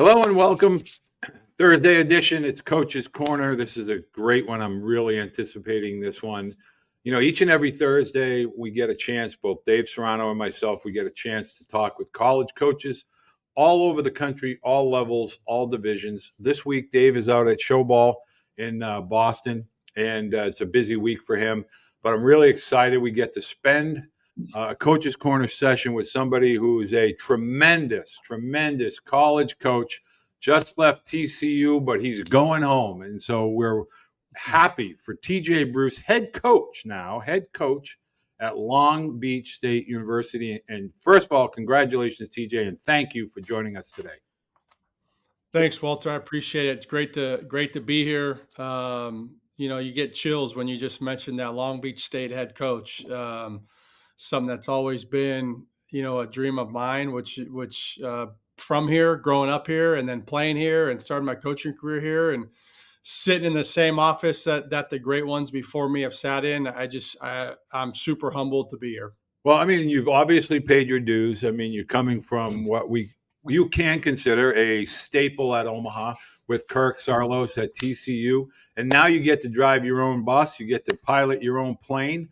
Hello and welcome. Thursday edition. It's Coach's Corner. This is a great one. I'm really anticipating this one. You know, each and every Thursday, we get a chance, both Dave Serrano and myself, we get a chance to talk with college coaches all over the country, all levels, all divisions. This week, Dave is out at Showball in Boston, and it's a busy week for him. But I'm really excited we get to spend a Coach's Corner session with somebody who is a tremendous, tremendous college coach. Just left TCU, but he's going home. And so we're happy for TJ Bruce, head coach at Long Beach State University. And first of all, congratulations, TJ, and thank you for joining us today. Thanks, Walter. I appreciate it. It's great to be here. You get chills when you just mentioned that Long Beach State head coach. Something that's always been, a dream of mine, which from here, growing up here, and then playing here, and starting my coaching career here, and sitting in the same office that the great ones before me have sat in. I'm super humbled to be here. Well, I mean, you've obviously paid your dues. I mean, you're coming from what you can consider a staple at Omaha with Kirk Saarloos at TCU, and now you get to drive your own bus, you get to pilot your own plane,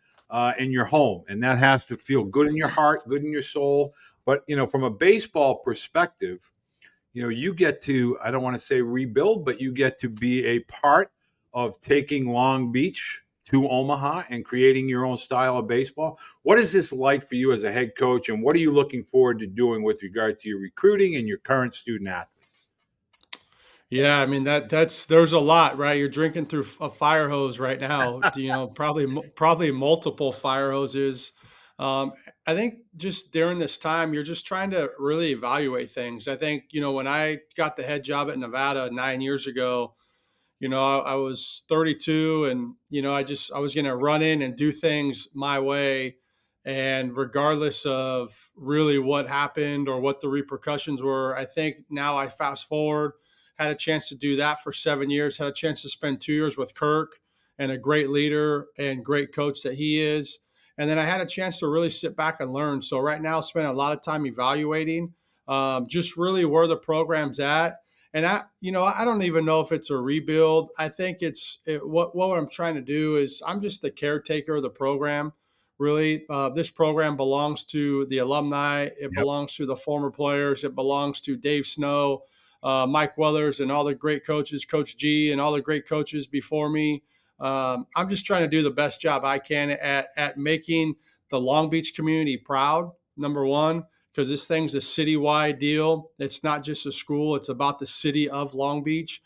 in your home, and that has to feel good in your heart, good in your soul. But from a baseball perspective, you get to, I don't want to say rebuild, but you get to be a part of taking Long Beach to Omaha and creating your own style of baseball. What is this like for you as a head coach, and what are you looking forward to doing with regard to your recruiting and your current student athletes? Yeah, I mean there's a lot, right? You're drinking through a fire hose right now. Probably multiple fire hoses. Um, I think just during this time, you're just trying to really evaluate things. I think when I got the head job at Nevada 9 years ago, I was 32, and I was going to run in and do things my way, and regardless of really what happened or what the repercussions were. I think now I fast forward, had a chance to do that for 7 years, had a chance to spend 2 years with Kirk, and a great leader and great coach that he is. And then I had a chance to really sit back and learn. So right now, spend a lot of time evaluating, just really where the program's at. And I don't even know if it's a rebuild. I think what I'm trying to do is I'm just the caretaker of the program. Really, this program belongs to the alumni. It Yep. belongs to the former players. It belongs to Dave Snow, Mike Weathers, and all the great coaches, Coach G, and all the great coaches before me. I'm just trying to do the best job I can at making the Long Beach community proud. Number one, because this thing's a citywide deal. It's not just a school; it's about the city of Long Beach.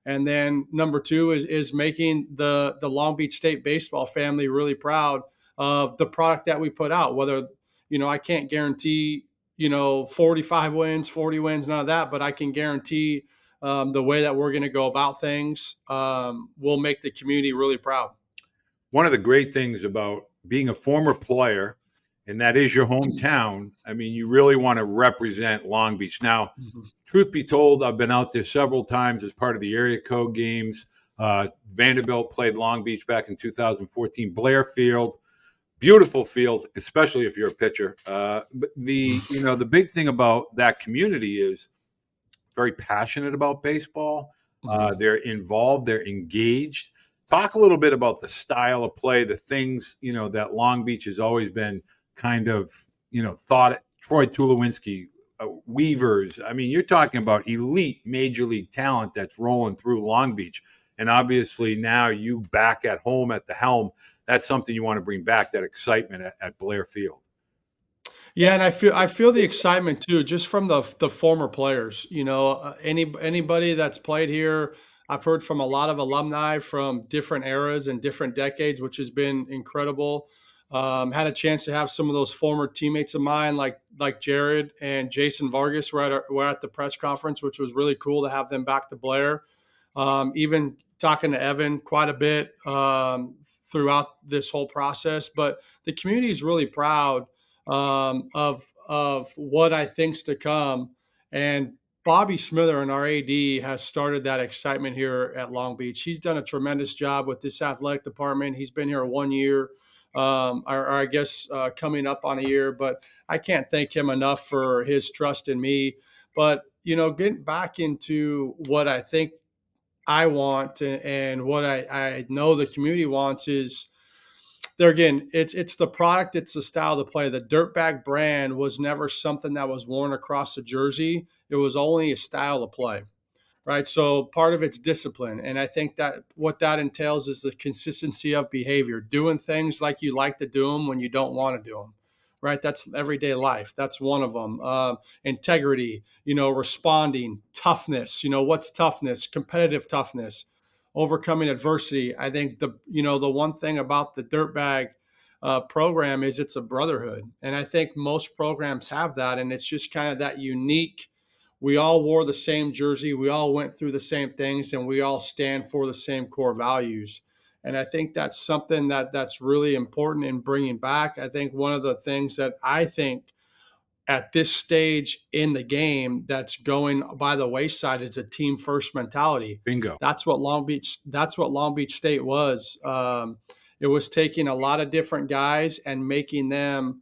And then number two is making the Long Beach State baseball family really proud of the product that we put out. Whether I can't guarantee 45 wins, 40 wins, none of that, but I can guarantee the way that we're going to go about things will make the community really proud. One of the great things about being a former player, and that is your hometown, I mean, you really want to represent Long Beach. Now, truth be told, I've been out there several times as part of the area code games. Vanderbilt played Long Beach back in 2014. Blair Field, beautiful field, especially if you're a pitcher. But the big thing about that community is very passionate about baseball. They're involved. They're engaged. Talk a little bit about the style of play, the things that Long Beach has always been kind of thought. Troy Tulowitzki, Weavers. I mean, you're talking about elite major league talent that's rolling through Long Beach, and obviously now you back at home at the helm. That's something you want to bring back, that excitement at Blair Field. Yeah, and I feel the excitement too, just from the former players. Anybody that's played here, I've heard from a lot of alumni from different eras and different decades, which has been incredible. Had a chance to have some of those former teammates of mine, like Jared and Jason Vargas, were at the press conference, which was really cool to have them back to Blair. Even talking to Evan quite a bit throughout this whole process, but the community is really proud of what I think's to come. And Bobby Smither and our AD has started that excitement here at Long Beach. He's done a tremendous job with this athletic department. He's been here 1 year, or I guess coming up on a year, but I can't thank him enough for his trust in me. But getting back into what I think I want and what I know the community wants is there again, it's the product, it's the style to play. The Dirtbag brand was never something that was worn across the jersey. It was only a style of play, right? So part of it's discipline. And I think that what that entails is the consistency of behavior, doing things like you like to do them when you don't want to do them, right? That's everyday life. That's one of them. Integrity, responding, toughness. What's toughness? Competitive toughness, overcoming adversity. I think the one thing about the Dirtbag program is it's a brotherhood. And I think most programs have that. And it's just kind of that unique, we all wore the same jersey, we all went through the same things, and we all stand for the same core values. And I think that's something that's really important in bringing back. I think one of the things that I think at this stage in the game that's going by the wayside is a team first mentality. Bingo. That's what Long Beach State was. It was taking a lot of different guys and making them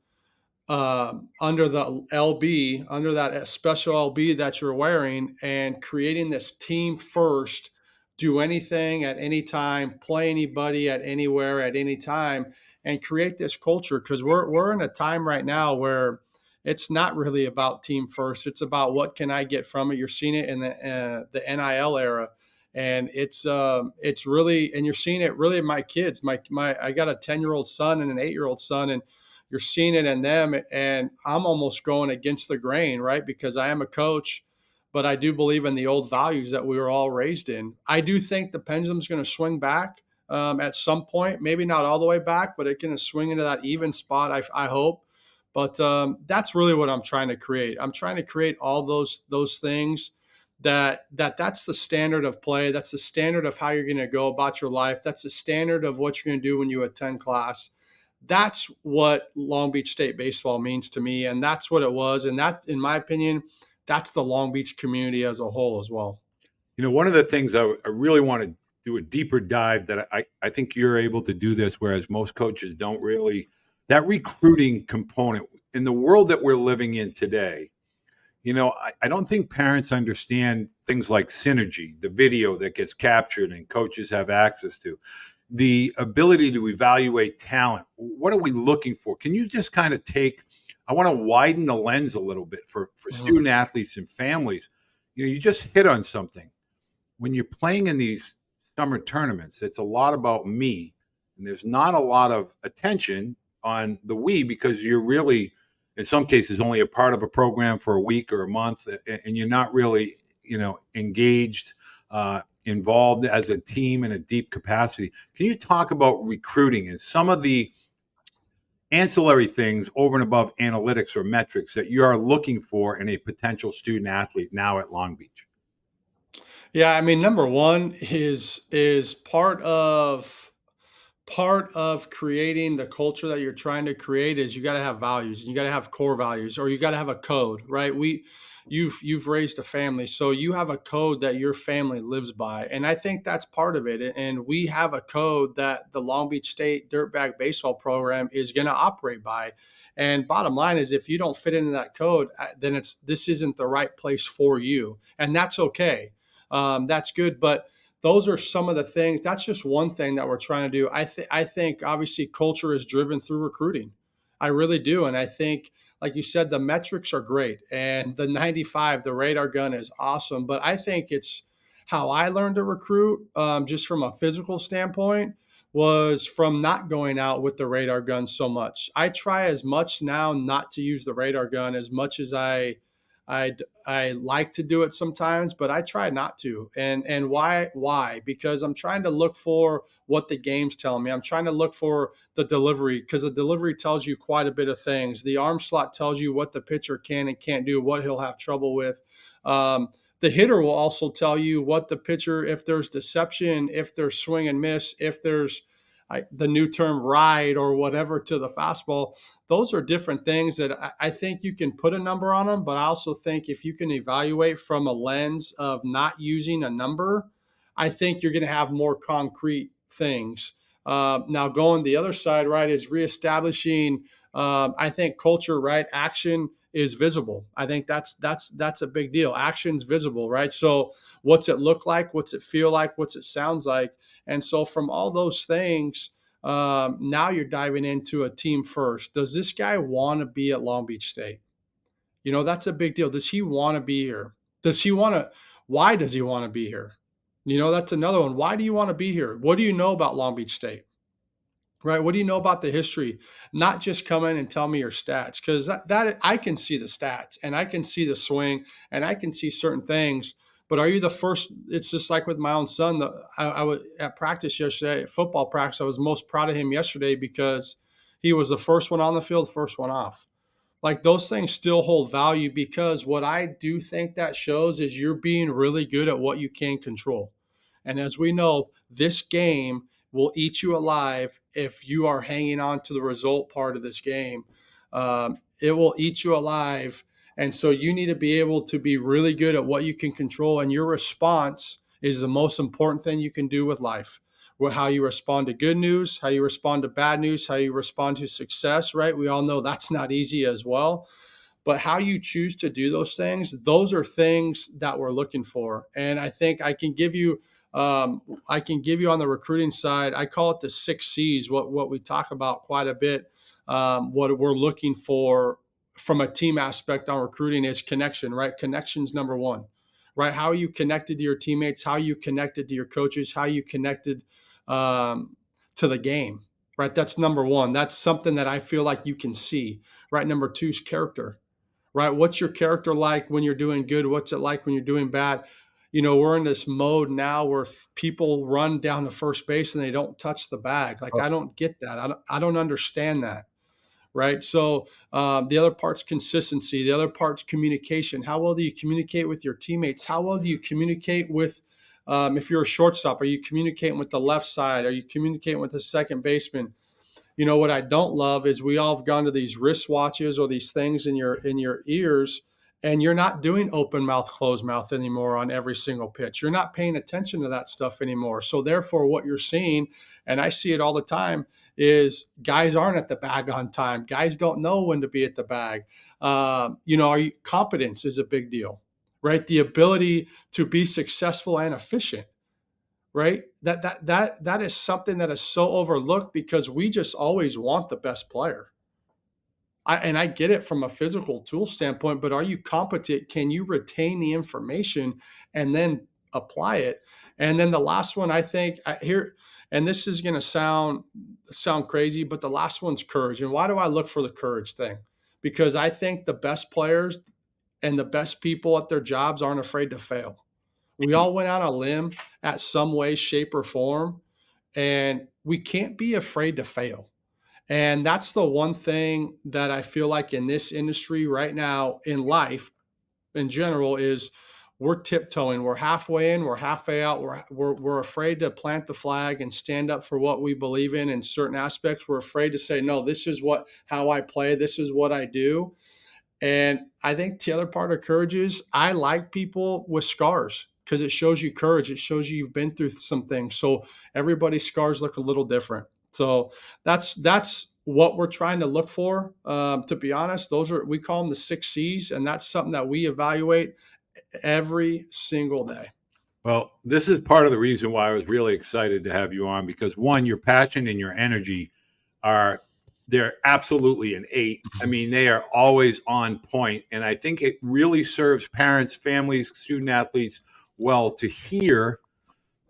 under the LB, under that special LB that you're wearing, and creating this team first, do anything at any time, play anybody at anywhere at any time, and create this culture. Because we're in a time right now where it's not really about team first. It's about what can I get from it. You're seeing it in the NIL era, and it's really, and you're seeing it really in my kids. My I got a 10-year-old son and an 8-year-old son, and you're seeing it in them. And I'm almost going against the grain, right? Because I am a coach, but I do believe in the old values that we were all raised in. I do think the pendulum's going to swing back at some point, maybe not all the way back, but it's going to swing into that even spot, I hope. But that's really what I'm trying to create. I'm trying to create all those things that's the standard of play. That's the standard of how you're going to go about your life. That's the standard of what you're going to do when you attend class. That's what Long Beach State baseball means to me, and that's what it was. And that, in my opinion, that's the Long Beach community as a whole as well. One of the things I really want to do a deeper dive that I think you're able to do this, whereas most coaches don't really, that recruiting component in the world that we're living in today. I don't think parents understand things like synergy, the video that gets captured and coaches have access to, the ability to evaluate talent. What are we looking for? Can you just kind of I want to widen the lens a little bit for student athletes and families. You just hit on something. When you're playing in these summer tournaments, it's a lot about me, and there's not a lot of attention on the we, because you're really, in some cases, only a part of a program for a week or a month, and you're not really, engaged, involved as a team in a deep capacity. Can you talk about recruiting and some of the ancillary things over and above analytics or metrics that you are looking for in a potential student athlete now at Long Beach? Yeah, I mean, number one is part of creating the culture that you're trying to create is you got to have values, and you got to have core values, or you got to have a code, right? You've raised a family, so you have a code that your family lives by, and I think that's part of it. And we have a code that the Long Beach State Dirtbag baseball program is going to operate by. And bottom line is, if you don't fit into that code, then this isn't the right place for you, and that's okay. That's good, but those are some of the things. That's just one thing that we're trying to do. I think obviously culture is driven through recruiting. I really do. And I think, like you said, the metrics are great. And the 95, the radar gun is awesome. But I think it's how I learned to recruit, just from a physical standpoint, was from not going out with the radar gun so much. I try as much now not to use the radar gun as much as I I like to do it sometimes, but I try not to. And why? Why? Because I'm trying to look for what the game's telling me. I'm trying to look for the delivery, because the delivery tells you quite a bit of things. The arm slot tells you what the pitcher can and can't do, what he'll have trouble with. The hitter will also tell you what the pitcher, if there's deception, if there's swing and miss, if there's the new term ride or whatever to the fastball. Those are different things that I think you can put a number on them, but I also think if you can evaluate from a lens of not using a number, I think you're going to have more concrete things. Now, going the other side, right, is reestablishing, I think, culture, right? Action is visible. I think that's a big deal. Action's visible, right? So what's it look like? What's it feel like? What's it sounds like? And so from all those things, now you're diving into a team first. Does this guy want to be at Long Beach State? That's a big deal. Does he want to be here? Does he want to? Why does he want to be here? That's another one. Why do you want to be here? What do you know about Long Beach State? Right. What do you know about the history? Not just come in and tell me your stats, because that I can see the stats and I can see the swing and I can see certain things. But are you the first? It's just like with my own son. I was at practice yesterday, at football practice. I was most proud of him yesterday because he was the first one on the field, first one off. Like, those things still hold value, because what I do think that shows is you're being really good at what you can control. And as we know, this game will eat you alive if you are hanging on to the result part of this game. It will eat you alive. And so you need to be able to be really good at what you can control. And your response is the most important thing you can do with life. How you respond to good news, how you respond to bad news, how you respond to success, right? We all know that's not easy as well. But how you choose to do those things, those are things that we're looking for. And I think I can give you on the recruiting side, I call it the 6 C's, what we talk about quite a bit. What we're looking for from a team aspect on recruiting is connection, right? Connection's number one, right? How are you connected to your teammates? How are you connected to your coaches? How are you connected to the game, right? That's number one. That's something that I feel like you can see, right? Number two is character, right? What's your character like when you're doing good? What's it like when you're doing bad? We're in this mode now where people run down to first base and they don't touch the bag. Like, I don't get that. I don't understand that. Right. So the other part's consistency. The other part's communication. How well do you communicate with your teammates? How well do you communicate with, if you're a shortstop, are you communicating with the left side? Are you communicating with the second baseman? What I don't love is we all have gone to these wristwatches or these things in your ears, and you're not doing open mouth, closed mouth anymore on every single pitch. You're not paying attention to that stuff anymore. So therefore, what you're seeing, and I see it all the time, is guys aren't at the bag on time. Guys don't know when to be at the bag. Competence is a big deal, right? The ability to be successful and efficient, right? That is something that is so overlooked, because we just always want the best player. I get it from a physical tool standpoint, but are you competent? Can you retain the information and then apply it? And then the last one, I think here, and this is going to sound crazy, but the last one's courage. And why do I look for the courage thing? Because I think the best players and the best people at their jobs aren't afraid to fail. We all went out on a limb at some way, shape, or form, and we can't be afraid to fail. And that's the one thing that I feel like in this industry right now, in life in general, is we're tiptoeing. We're halfway in, we're halfway out. We're afraid to plant the flag and stand up for what we believe in certain aspects. We're afraid to say, no, this is how I play. This is what I do. And I think the other part of courage is I like people with scars, because it shows you courage. It shows you've been through some things. So everybody's scars look a little different. So that's what we're trying to look for. To be honest, we call them the 6 C's, and that's something that we evaluate every single day. Well, this is part of the reason why I was really excited to have you on, because one, your passion and your energy they're absolutely an 8. I mean, they are always on point. And I think it really serves parents, families, student athletes well to hear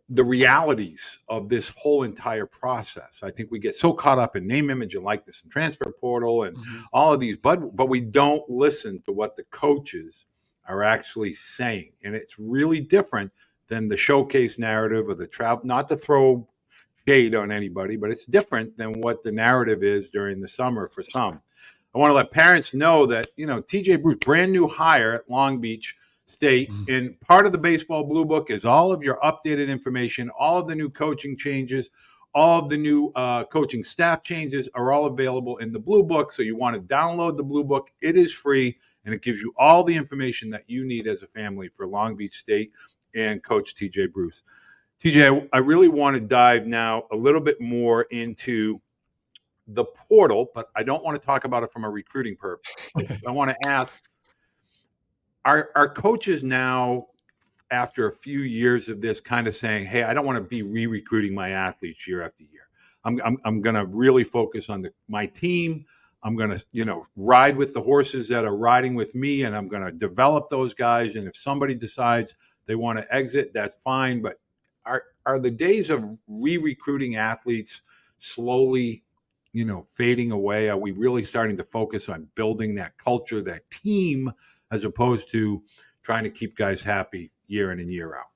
the realities of this whole entire process. I think we get so caught up in name, image, and likeness and transfer portal and all of these, but we don't listen to what the coaches are actually saying. And it's really different than the showcase narrative or the travel, not to throw shade on anybody, but it's different than what the narrative is during the summer for some. I want to let parents know that, TJ Bruce, brand new hire at Long Beach State, and part of the baseball blue book is all of your updated information, all of the new coaching changes, all of the new coaching staff changes are all available in the blue book. So you want to download the blue book. It is free, and it gives you all the information that you need as a family for Long Beach State and Coach TJ Bruce. TJ, I really want to dive now a little bit more into the portal, but I don't want to talk about it from a recruiting purpose. I want to ask, are coaches now, after a few years of this, kind of saying, hey, I don't want to be re-recruiting my athletes year after year. I'm going to really focus on my team. I'm going to, ride with the horses that are riding with me, and I'm going to develop those guys. And if somebody decides they want to exit, that's fine. But are the days of re-recruiting athletes slowly, fading away? Are we really starting to focus on building that culture, that team, as opposed to trying to keep guys happy year in and year out?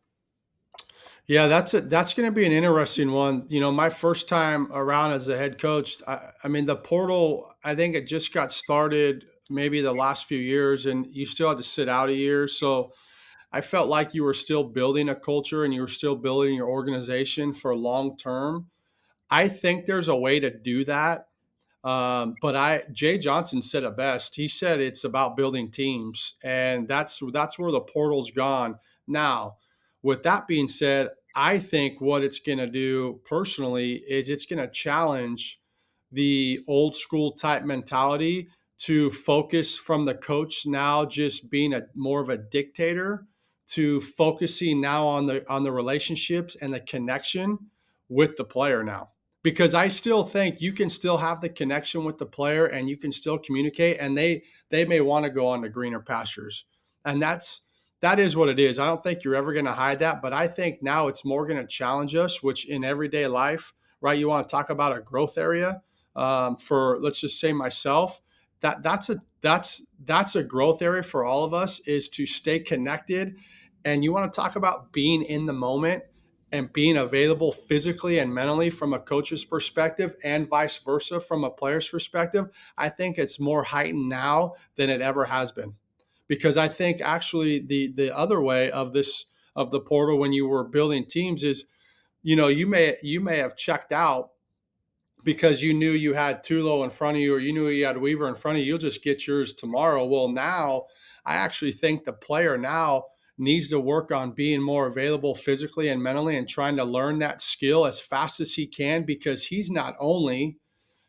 Yeah, that's going to be an interesting one. My first time around as a head coach, I mean, the portal, I think it just got started maybe the last few years, and you still had to sit out a year. So I felt like you were still building a culture and you were still building your organization for long term. I think there's a way to do that. But Jay Johnson said it best. He said it's about building teams, and that's where the portal's gone now. With that being said, I think what it's going to do personally is it's going to challenge the old school type mentality to focus from the coach now just being a more of a dictator to focusing now on the relationships and the connection with the player now, because I still think you can still have the connection with the player and you can still communicate, and they may want to go on to greener pastures. And that is what it is. I don't think you're ever going to hide that, but I think now it's more going to challenge us, which in everyday life, right? You want to talk about a growth area, for, let's just say, myself, that's a growth area for all of us, is to stay connected. And you want to talk about being in the moment and being available physically and mentally from a coach's perspective, and vice versa from a player's perspective. I think it's more heightened now than it ever has been, because I think actually the other way of this, of the portal, when you were building teams, is, you may have checked out because you knew you had Tulo in front of you, or you knew you had Weaver in front of you. You'll just get yours tomorrow. Well, now I actually think the player now needs to work on being more available physically and mentally, and trying to learn that skill as fast as he can, because he's not only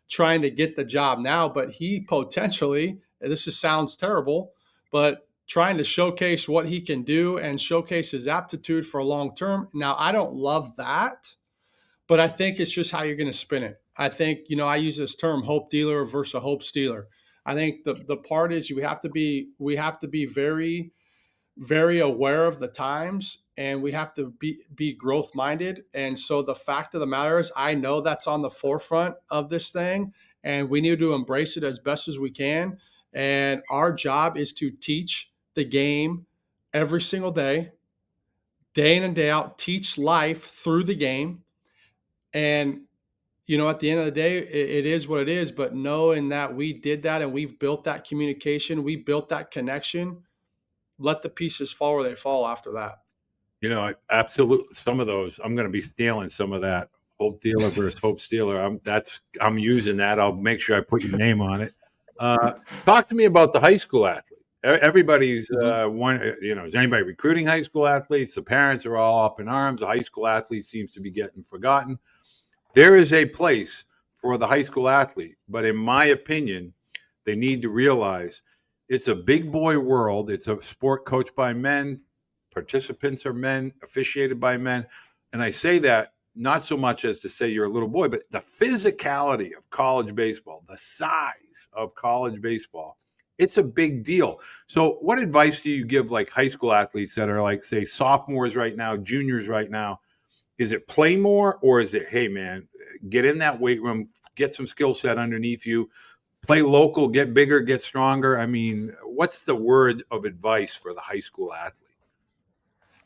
trying to get the job now, but he potentially, this just sounds terrible, but trying to showcase what he can do and showcase his aptitude for long term. Now, I don't love that, but I think it's just how you're going to spin it. I think, I use this term hope dealer versus a hope stealer. I think the part is we have to be very, very aware of the times, and we have to be growth minded. And so the fact of the matter is, I know that's on the forefront of this thing, and we need to embrace it as best as we can. And our job is to teach the game every single day in and day out, teach life through the game. And at the end of the day, it is what it is. But knowing that we did that and we've built that communication, we built that connection, let the pieces fall where they fall after that. Absolutely. Some of those, I'm going to be stealing some of that. Hope dealer versus hope stealer. I'm using that. I'll make sure I put your name on it. Uh, Talk to me about the high school athlete. Everybody's Mhm. one. Is anybody recruiting high school athletes? The parents are all up in arms. The high school athlete seems to be getting forgotten. There is a place for the high school athlete, but in my opinion, they need to realize it's a big boy world. It's a sport coached by men, participants are men, officiated by men. And I say that not so much as to say you're a little boy, but the physicality of college baseball, the size of college baseball, it's a big deal. So, what advice do you give like high school athletes that are like, say, sophomores right now, juniors right now? Is it play more, or is it, hey, man, get in that weight room, get some skill set underneath you, play local, get bigger, get stronger? I mean, what's the word of advice for the high school athlete?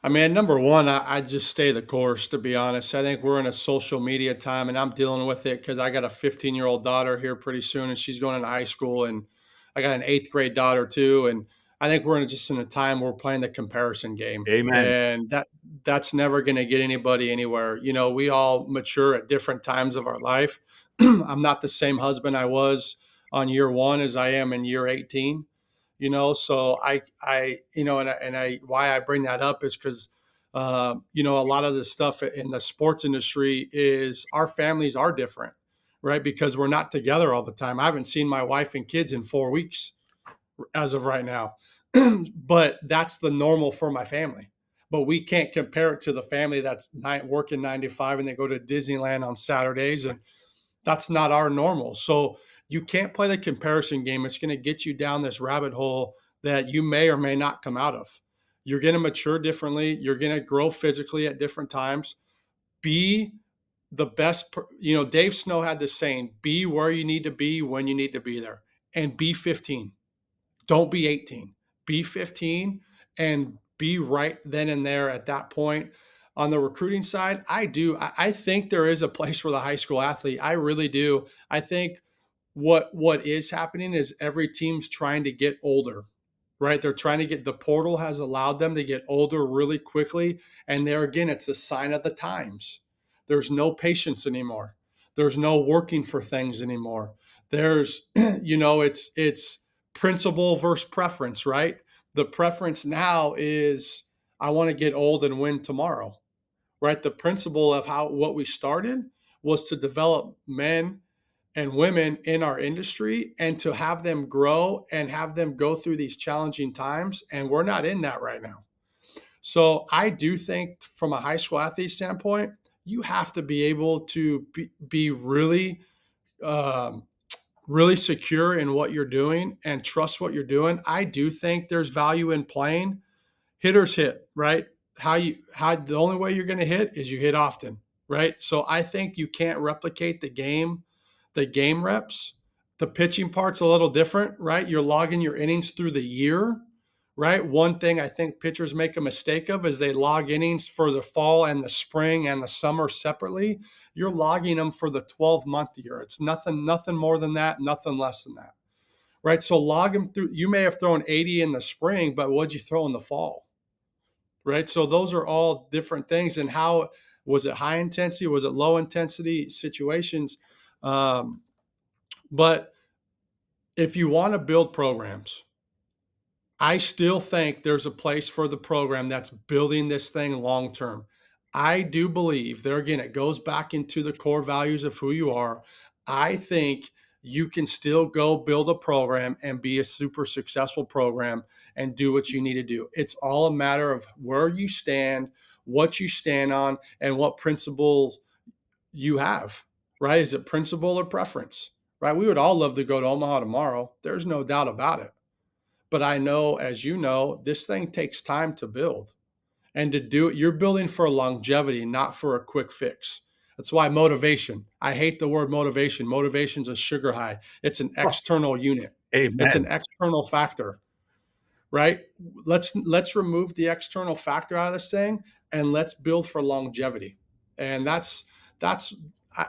I mean, number one, I just stay the course, to be honest. I think we're in a social media time, and I'm dealing with it because I got a 15-year-old daughter here pretty soon, and she's going into high school, and I got an eighth grade daughter too. And I think we're just in a time where we're playing the comparison game, Amen. and that's never going to get anybody anywhere. We all mature at different times of our life. I'm not the same husband I was on year one as I am in year 18. So and I why I bring that up is because a lot of the stuff in the sports industry is, our families are different, right? Because we're not together all the time. I haven't seen my wife and kids in 4 weeks as of right now. But that's the normal for my family. But we can't compare it to the family that's working 9 to 5 and they go to Disneyland on Saturdays. And that's not our normal. So you can't play the comparison game. It's going to get you down this rabbit hole that you may or may not come out of. You're going to mature differently. You're going to grow physically at different times. Be the best. Dave Snow had this saying, be where you need to be when you need to be there, and be 15. Don't be 18. Be 15 and be right then and there at that point. On the recruiting side, I think there is a place for the high school athlete. I really do. I think what is happening is every team's trying to get older, right? They're trying to get, the portal has allowed them to get older really quickly. And there again, it's a sign of the times. There's no patience anymore. There's no working for things anymore. There's, it's principle versus preference, right? The preference now is I want to get old and win tomorrow, right? The principle of what we started was to develop men and women in our industry and to have them grow and have them go through these challenging times. And we're not in that right now. So I do think from a high school athlete standpoint, you have to be able to be really, really secure in what you're doing and trust what you're doing. I do think there's value in playing. Hitters hit, right? How the only way you're going to hit is you hit often, right? So I think you can't replicate the game reps. The pitching part's a little different, right? You're logging your innings through the year, right? One thing I think pitchers make a mistake of is they log innings for the fall and the spring and the summer separately. You're logging them for the 12-month year. It's nothing more than that, nothing less than that, right? So log them through. You may have thrown 80 in the spring, but what'd you throw in the fall, right? So those are all different things. And how was it high intensity? Was it low intensity situations? But if you want to build programs, I still think there's a place for the program that's building this thing long term. I do believe there again, it goes back into the core values of who you are. I think you can still go build a program and be a super successful program and do what you need to do. It's all a matter of where you stand, what you stand on, and what principles you have, right? Is it principle or preference, right? We would all love to go to Omaha tomorrow. There's no doubt about it. But I know, as you know, this thing takes time to build and to do it. You're building for longevity, not for a quick fix. That's why motivation. I hate the word motivation. Motivation's a sugar high. It's an external unit. It's an Amen. external factor, right? Let's remove the external factor out of this thing and let's build for longevity. And that's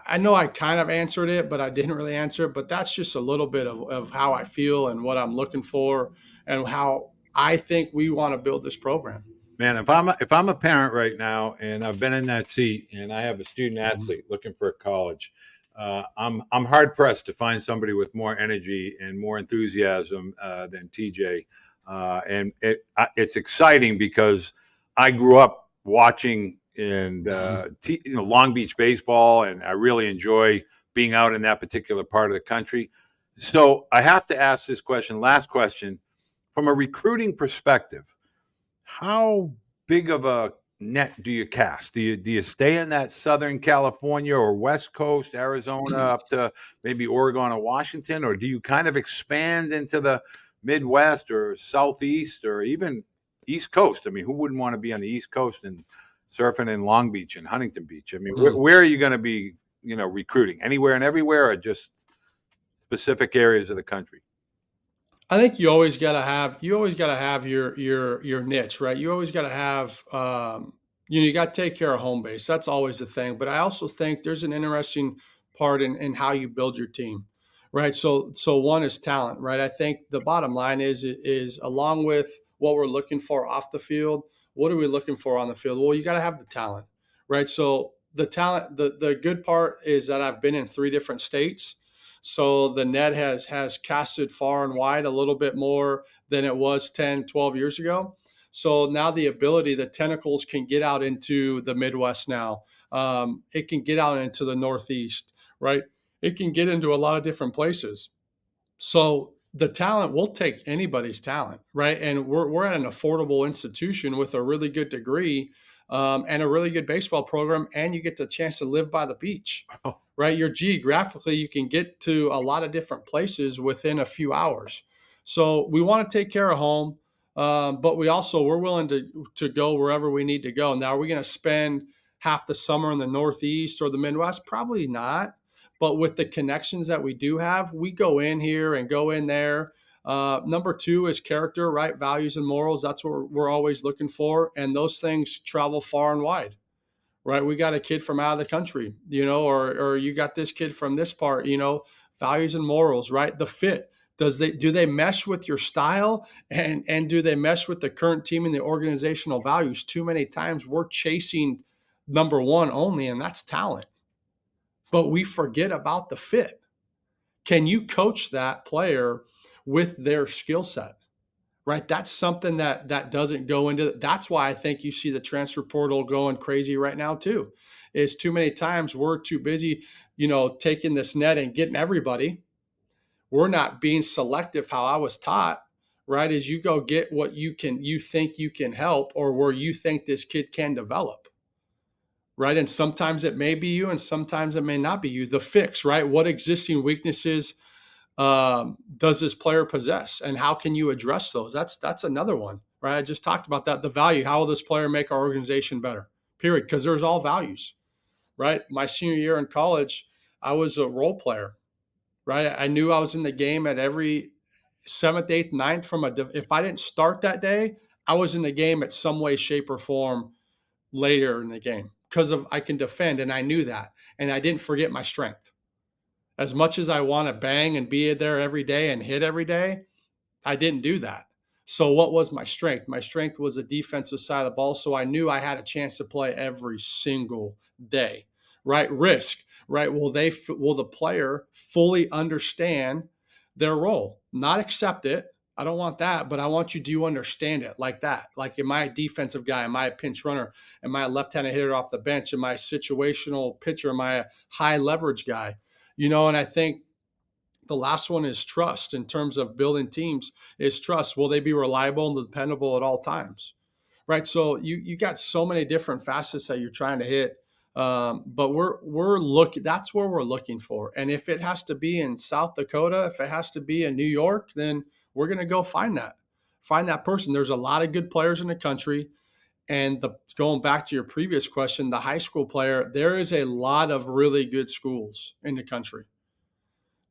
I know I kind of answered it, but I didn't really answer it. But that's just a little bit of how I feel and what I'm looking for and how I think we want to build this program. Man, if I'm a parent right now and I've been in that seat and I have a student Mhm. athlete looking for a college, I'm hard pressed to find somebody with more energy and more enthusiasm than TJ. It's exciting because I grew up watching and Long Beach baseball, and I really enjoy being out in that particular part of the country. So I have to ask this question, last question, from a recruiting perspective. How big of a net do you cast? Do you stay in that Southern California or West Coast, Arizona, up to maybe Oregon or Washington, or do you kind of expand into the Midwest or Southeast or even East Coast? I mean, who wouldn't want to be on the East Coast and surfing in Long Beach and Huntington Beach? I mean, where are you going to be, recruiting? Anywhere and everywhere, or just specific areas of the country? I think you always got to have your niche, right? You always got to have you got to take care of home base. That's always the thing. But I also think there's an interesting part in how you build your team, right? So one is talent, right? I think the bottom line is along with what we're looking for off the field, what are we looking for on the field? Well, you got to have the talent, right? So the talent, the good part is that I've been in 3 different states. So the net has casted far and wide a little bit more than it was 10, 12 years ago. So now the tentacles can get out into the Midwest now. It can get out into the Northeast, right? it can get into a lot of different places. So the talent, will take anybody's talent, right? And we're at an affordable institution with a really good degree, and a really good baseball program, and you get the chance to live by the beach, Oh, right? You're geographically, you can get to a lot of different places within a few hours. So we want to take care of home, but we're willing to go wherever we need to go. Now, are we going to spend half the summer in the Northeast or the Midwest? Probably not. But with the connections that we do have, we go in here and go in there. Number two is character, right? Values and morals. That's what we're always looking for. And those things travel far and wide, right? We got a kid from out of the country, or you got this kid from this part, values and morals, right? The fit. Do they mesh with your style, and do they mesh with the current team and the organizational values? Too many times we're chasing number one only, and that's talent, but we forget about the fit. Can you coach that player with their skill set? Right? That's something that doesn't go into. That's why I think you see the transfer portal going crazy right now too. Is too many times we're too busy, taking this net and getting everybody. We're not being selective how I was taught, right? Is you go get what you think you can help, or where you think this kid can develop, right? And sometimes it may be you, and sometimes it may not be you. The fix, right? What existing weaknesses does this player possess, and how can you address those? That's another one, right? I just talked about that. The value. How will this player make our organization better? Period. Because there's all values, right? My senior year in college, I was a role player, right? I knew I was in the game at every seventh, eighth, ninth. If I didn't start that day, I was in the game at some way, shape, or form later in the game because of I can defend, and I knew that, and I didn't forget my strength. As much as I want to bang and be there every day and hit every day, I didn't do that. So what was my strength? My strength was the defensive side of the ball. So I knew I had a chance to play every single day, right? Risk, right? Will the player fully understand their role, not accept it? I don't want that, but I want you to understand it like that. Like, am I a defensive guy? Am I a pinch runner? Am I a left-handed hitter off the bench? Am I a situational pitcher? Am I a high leverage guy? And I think the last one is trust. In terms of building teams, is trust. Will they be reliable and dependable at all times? Right. So you got so many different facets that you're trying to hit. But we're looking. That's where we're looking for. And if it has to be in South Dakota, if it has to be in New York, then we're going to go find that person. There's a lot of good players in the country. And going back to your previous question, the high school player, there is a lot of really good schools in the country.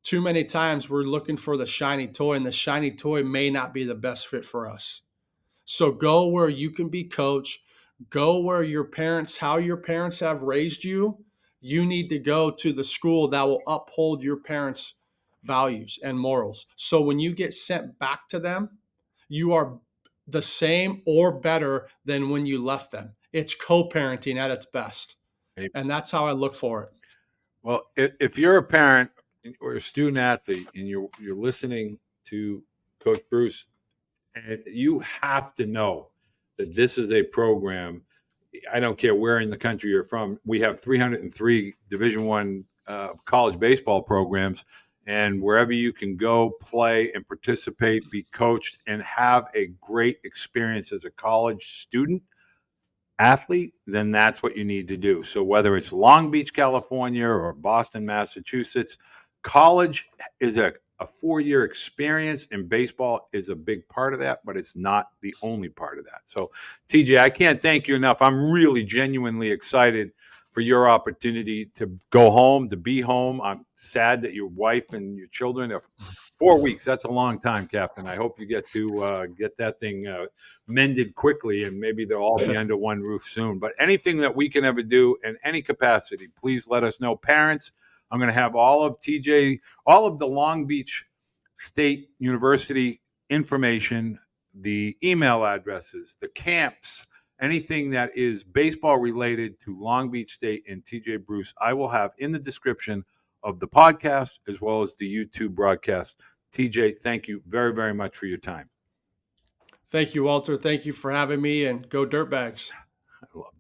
Too many times we're looking for the shiny toy, and the shiny toy may not be the best fit for us. So go where you can be coached. Go where how your parents have raised you. You need to go to the school that will uphold your parents' values and morals. So when you get sent back to them, you are the same or better than when you left them. It's co-parenting at its best. And that's how I look for it. well, if you're a parent or a student athlete and you're listening to Coach Bruce, and you have to know that this is a program. I don't care where in the country you're from. We have 303 Division One college baseball programs, and wherever you can go, play and participate, be coached, and have a great experience as a college student athlete, then that's what you need to do. So whether it's Long Beach, California, or Boston, Massachusetts, college is a 4-year experience, and baseball is a big part of that, but it's not the only part of that. So, TJ, I can't thank you enough. I'm really genuinely excited for your opportunity to go home, to be home. I'm sad that your wife and your children have 4 weeks. That's a long time, Captain. I hope you get to get that thing mended quickly, and maybe they'll all be under one roof soon. But anything that we can ever do in any capacity, please let us know. Parents, I'm going to have all of the Long Beach State University information, the email addresses, the camps, anything that is baseball related to Long Beach State and TJ Bruce, I will have in the description of the podcast as well as the YouTube broadcast. TJ, thank you very, very much for your time. Thank you, Walter. Thank you for having me, and go Dirtbags. I love